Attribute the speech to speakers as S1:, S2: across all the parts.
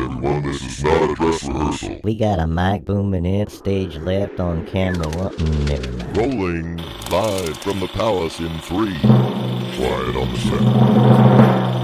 S1: everyone, this is not a dress rehearsal.
S2: We got a mic booming in, stage left, on camera one. Never mind.
S1: Rolling live from the palace in 3. Quiet on the set.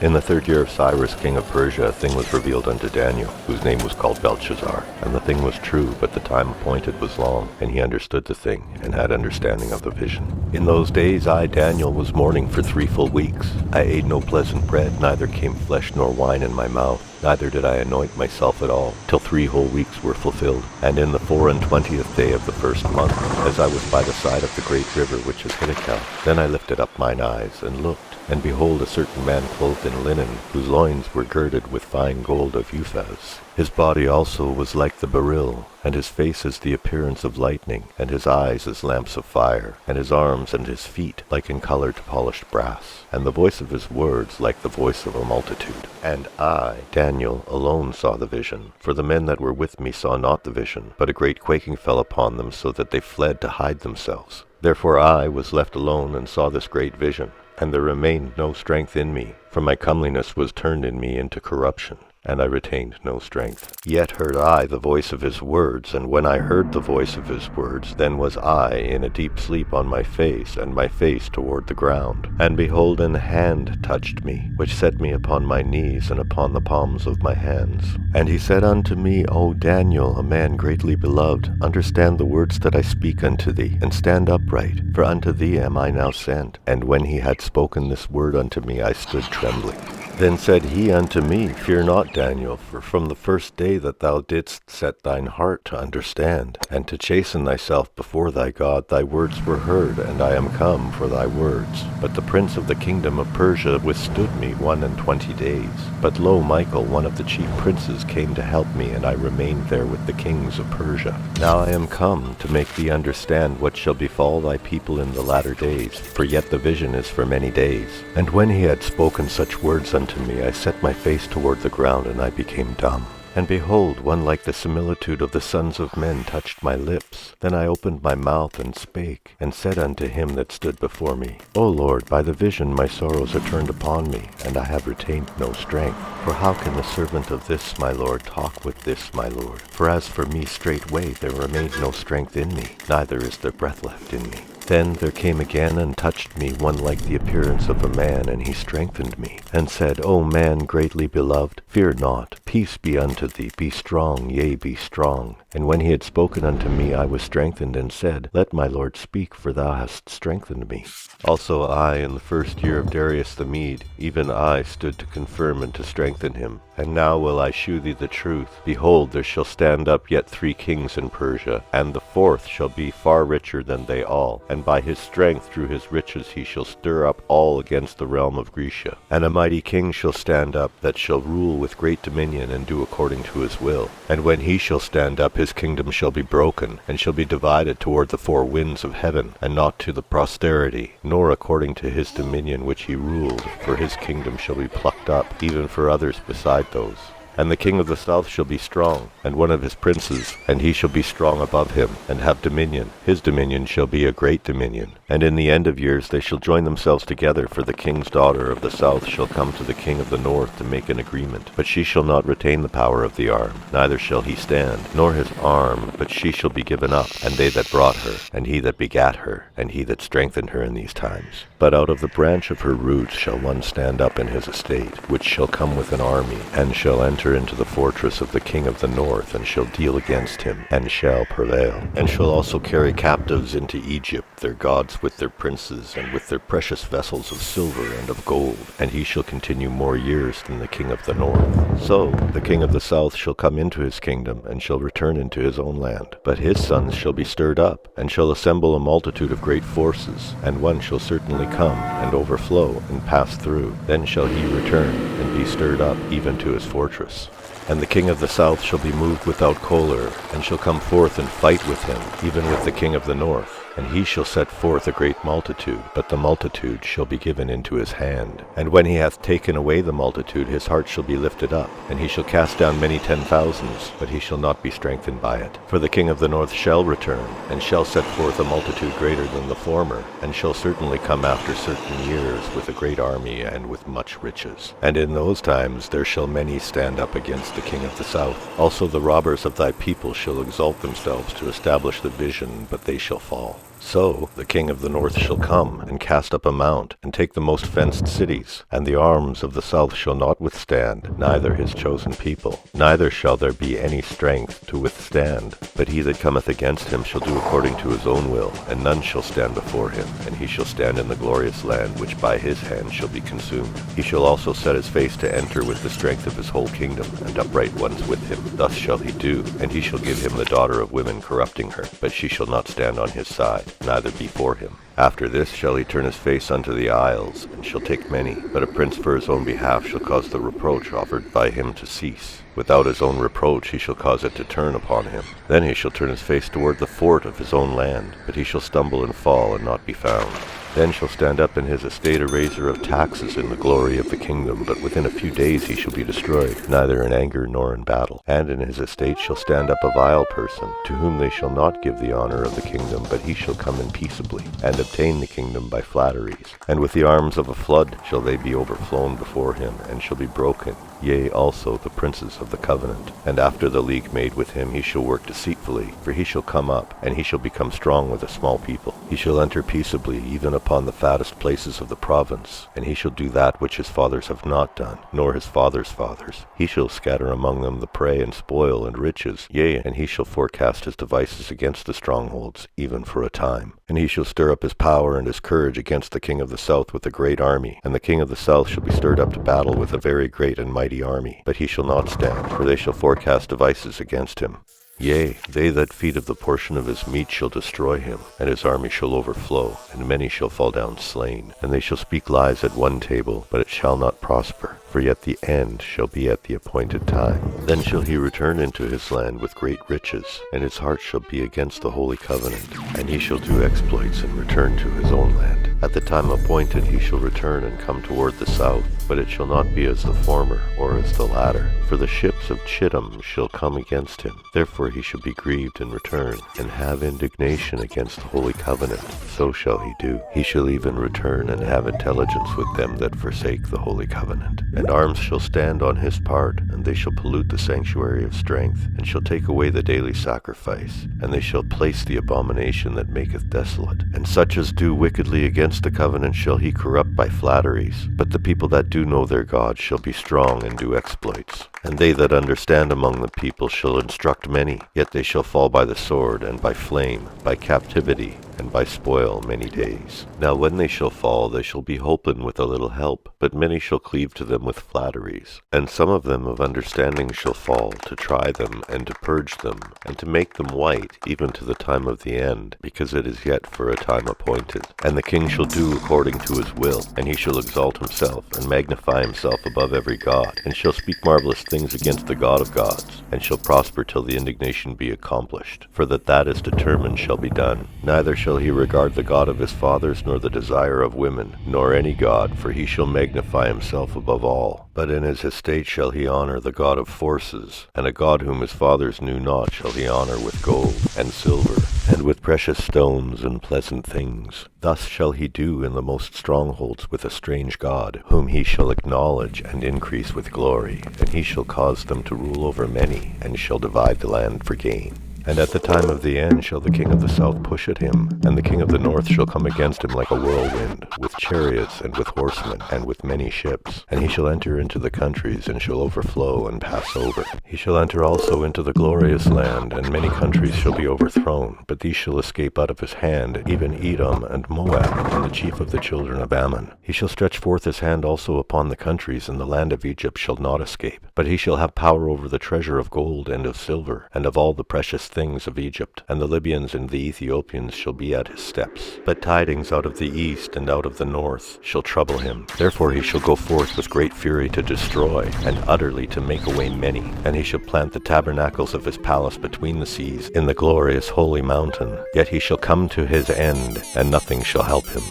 S3: In the 3rd year of Cyrus, king of Persia, a thing was revealed unto Daniel, whose name was called Belshazzar. And the thing was true, but the time appointed was long, and he understood the thing, and had understanding of the vision. In those days I, Daniel, was mourning for 3 full weeks. I ate no pleasant bread, neither came flesh nor wine in my mouth. Neither did I anoint myself at all, till 3 whole weeks were fulfilled. And in the 24th day of the 1st month, as I was by the side of the great river which is Hiddekel, then I lifted up mine eyes, and looked, and behold, a certain man clothed in linen, whose loins were girded with fine gold of Uphaz. His body also was like the beryl, and his face as the appearance of lightning, and his eyes as lamps of fire, and his arms and his feet like in color to polished brass, and the voice of his words like the voice of a multitude. And I, Daniel, alone saw the vision, for the men that were with me saw not the vision, but a great quaking fell upon them, so that they fled to hide themselves. Therefore I was left alone, and saw this great vision. And there remained no strength in me, for my comeliness was turned in me into corruption, and I retained no strength. Yet heard I the voice of his words, and when I heard the voice of his words, then was I in a deep sleep on my face, and my face toward the ground. And behold, an hand touched me, which set me upon my knees, and upon the palms of my hands. And he said unto me, O Daniel, a man greatly beloved, understand the words that I speak unto thee, and stand upright, for unto thee am I now sent. And when he had spoken this word unto me, I stood trembling. Then said he unto me, Fear not, Daniel, for from the first day that thou didst set thine heart to understand, and to chasten thyself before thy God, thy words were heard, and I am come for thy words. But the prince of the kingdom of Persia withstood me 21 days. But lo, Michael, one of the chief princes, came to help me, and I remained there with the kings of Persia. Now I am come to make thee understand what shall befall thy people in the latter days, for yet the vision is for many days. And when he had spoken such words unto me, I set my face toward the ground, and I became dumb. And behold, one like the similitude of the sons of men touched my lips. Then I opened my mouth and spake, and said unto him that stood before me, O Lord, by the vision my sorrows are turned upon me, and I have retained no strength. For how can the servant of this my Lord talk with this my Lord? For as for me straightway there remained no strength in me, neither is there breath left in me. Then there came again and touched me one like the appearance of a man, and he strengthened me, and said, O man greatly beloved, fear not, peace be unto thee, be strong, yea, be strong. And when he had spoken unto me, I was strengthened, and said, Let my Lord speak, for thou hast strengthened me. Also I, in the 1st year of Darius the Mede, even I stood to confirm and to strengthen him. And now will I shew thee the truth. Behold, there shall stand up yet 3 kings in Persia, and the 4th shall be far richer than they all, and by his strength through his riches he shall stir up all against the realm of Grecia. And a mighty king shall stand up, that shall rule with great dominion, and do according to his will. And when he shall stand up, his kingdom shall be broken, and shall be divided toward the 4 winds of heaven, and not to the posterity, nor according to his dominion which he ruled, for his kingdom shall be plucked up, even for others beside those. And the king of the south shall be strong, and one of his princes, and he shall be strong above him, and have dominion. His dominion shall be a great dominion. And in the end of years they shall join themselves together, for the king's daughter of the south shall come to the king of the north to make an agreement. But she shall not retain the power of the arm, neither shall he stand, nor his arm, but she shall be given up, and they that brought her, and he that begat her, and he that strengthened her in these times. But out of the branch of her roots shall one stand up in his estate, which shall come with an army, and shall enter into the fortress of the king of the north, and shall deal against him, and shall prevail. And shall also carry captives into Egypt, their gods with their princes, and with their precious vessels of silver and of gold. And he shall continue more years than the king of the north. So the king of the south shall come into his kingdom, and shall return into his own land. But his sons shall be stirred up, and shall assemble a multitude of great forces, and one shall certainly come, and overflow, and pass through. Then shall he return, and be stirred up, even to his fortress. And the king of the south shall be moved without choler, and shall come forth and fight with him, even with the king of the north. And he shall set forth a great multitude, but the multitude shall be given into his hand. And when he hath taken away the multitude, his heart shall be lifted up, and he shall cast down many 10,000s, but he shall not be strengthened by it. For the king of the north shall return, and shall set forth a multitude greater than the former, and shall certainly come after certain years with a great army and with much riches. And in those times there shall many stand up against the king of the south. Also the robbers of thy people shall exalt themselves to establish the vision, but they shall fall. So the king of the north shall come, and cast up a mount, and take the most fenced cities, and the arms of the south shall not withstand, neither his chosen people. Neither shall there be any strength to withstand. But he that cometh against him shall do according to his own will, and none shall stand before him, and he shall stand in the glorious land, which by his hand shall be consumed. He shall also set his face to enter with the strength of his whole kingdom, and upright ones with him. Thus shall he do, and he shall give him the daughter of women corrupting her, but she shall not stand on his side, neither before him. After this shall he turn his face unto the isles, and shall take many. But a prince for his own behalf shall cause the reproach offered by him to cease. Without his own reproach he shall cause it to turn upon him. Then he shall turn his face toward the fort of his own land, but he shall stumble and fall and not be found. Then shall stand up in his estate a raiser of taxes in the glory of the kingdom, but within a few days he shall be destroyed, neither in anger nor in battle. And in his estate shall stand up a vile person, to whom they shall not give the honor of the kingdom, but he shall come in peaceably, and obtain the kingdom by flatteries. And with the arms of a flood shall they be overflown before him, and shall be broken. Yea, also the princes of the covenant. And after the league made with him he shall work deceitfully, for he shall come up, and he shall become strong with a small people. He shall enter peaceably, even upon the fattest places of the province, and he shall do that which his fathers have not done, nor his fathers' fathers. He shall scatter among them the prey and spoil and riches, yea, and he shall forecast his devices against the strongholds, even for a time. And he shall stir up his power and his courage against the king of the south with a great army, and the king of the south shall be stirred up to battle with a very great and mighty army. But he shall not stand, for they shall forecast devices against him. Yea, they that feed of the portion of his meat shall destroy him, and his army shall overflow, and many shall fall down slain. And they shall speak lies at one table, but it shall not prosper, for yet the end shall be at the appointed time. Then shall he return into his land with great riches, and his heart shall be against the holy covenant, and he shall do exploits and return to his own land. At the time appointed he shall return and come toward the south, but it shall not be as the former or as the latter. For the ships of Chittim shall come against him. Therefore he shall be grieved and return, and have indignation against the holy covenant. So shall he do. He shall even return and have intelligence with them that forsake the holy covenant. And arms shall stand on his part, and they shall pollute the sanctuary of strength, and shall take away the daily sacrifice, and they shall place the abomination that maketh desolate. And such as do wickedly against the covenant shall he corrupt by flatteries. But the people that do know their God shall be strong and do exploits. And they that understand among the people shall instruct many, yet they shall fall by the sword, and by flame, by captivity, and by spoil many days. Now when they shall fall, they shall be holpen with a little help, but many shall cleave to them with flatteries. And some of them of understanding shall fall, to try them, and to purge them, and to make them white, even to the time of the end, because it is yet for a time appointed. And the king shall do according to his will, and he shall exalt himself, and magnify himself above every god, and shall speak marvelous things against the God of gods, and shall prosper till the indignation be accomplished. For that is determined shall be done. Neither shall he regard the God of his fathers, nor the desire of women, nor any god, for he shall magnify himself above all. But in his estate shall he honor the God of forces, and a God whom his fathers knew not shall he honor with gold and silver, and with precious stones and pleasant things. Thus shall he do in the most strongholds with a strange God, whom he shall acknowledge and increase with glory, and he shall cause them to rule over many, and shall divide the land for gain. And at the time of the end shall the king of the south push at him, and the king of the north shall come against him like a whirlwind, with chariots and with horsemen, and with many ships. And he shall enter into the countries, and shall overflow and pass over. He shall enter also into the glorious land, and many countries shall be overthrown, but these shall escape out of his hand, even Edom and Moab, and the chief of the children of Ammon. He shall stretch forth his hand also upon the countries, and the land of Egypt shall not escape. But he shall have power over the treasure of gold and of silver, and of all the precious things things of Egypt, and the Libyans and the Ethiopians shall be at his steps. But tidings out of the east and out of the north shall trouble him. Therefore he shall go forth with great fury to destroy, and utterly to make away many. And he shall plant the tabernacles of his palace between the seas, in the glorious holy mountain. Yet he shall come to his end, and nothing shall help him.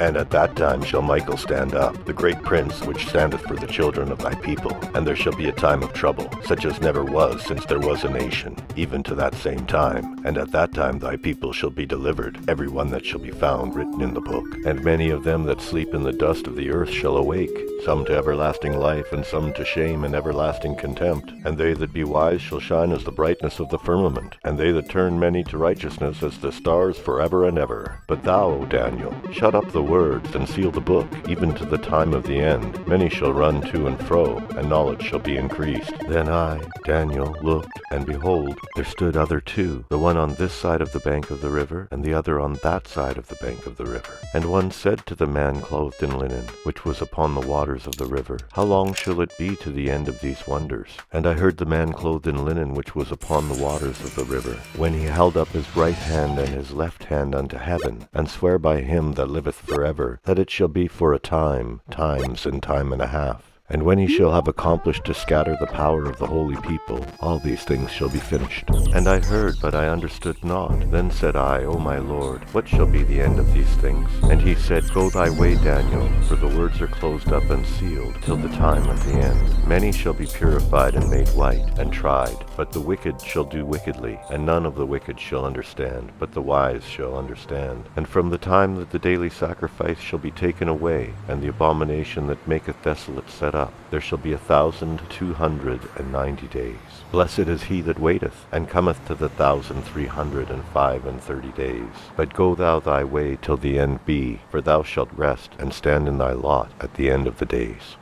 S3: And at that time shall Michael stand up, the great prince which standeth for the children of thy people. And there shall be a time of trouble, such as never was since there was a nation, even to that same time. And at that time thy people shall be delivered, every one that shall be found written in the book. And many of them that sleep in the dust of the earth shall awake, some to everlasting life, and some to shame and everlasting contempt. And they that be wise shall shine as the brightness of the firmament, and they that turn many to righteousness as the stars forever and ever. But thou, O Daniel, shut up the words and seal the book, even to the time of the end. Many shall run to and fro, and knowledge shall be increased. Then I, Daniel, looked, and behold, there stood other two, the one on this side of the bank of the river, and the other on that side of the bank of the river. And one said to the man clothed in linen, which was upon the waters of the river, How long shall it be to the end of these wonders? And I heard the man clothed in linen, which was upon the waters of the river, when he held up his right hand and his left hand unto heaven, and sware by him that liveth forever, that it shall be for a time, times, and time and a half. And when he shall have accomplished to scatter the power of the holy people, all these things shall be finished. And I heard, but I understood not. Then said I, O my Lord, what shall be the end of these things? And he said, Go thy way, Daniel, for the words are closed up and sealed, till the time of the end. Many shall be purified and made white, and tried. But the wicked shall do wickedly, and none of the wicked shall understand, but the wise shall understand. And from the time that the daily sacrifice shall be taken away, and the abomination that maketh desolate set up, there shall be 1,290 days. Blessed is he that waiteth, and cometh to the 1,335 days. But go thou thy way till the end be, for thou shalt rest, and stand in thy lot at the end of the days.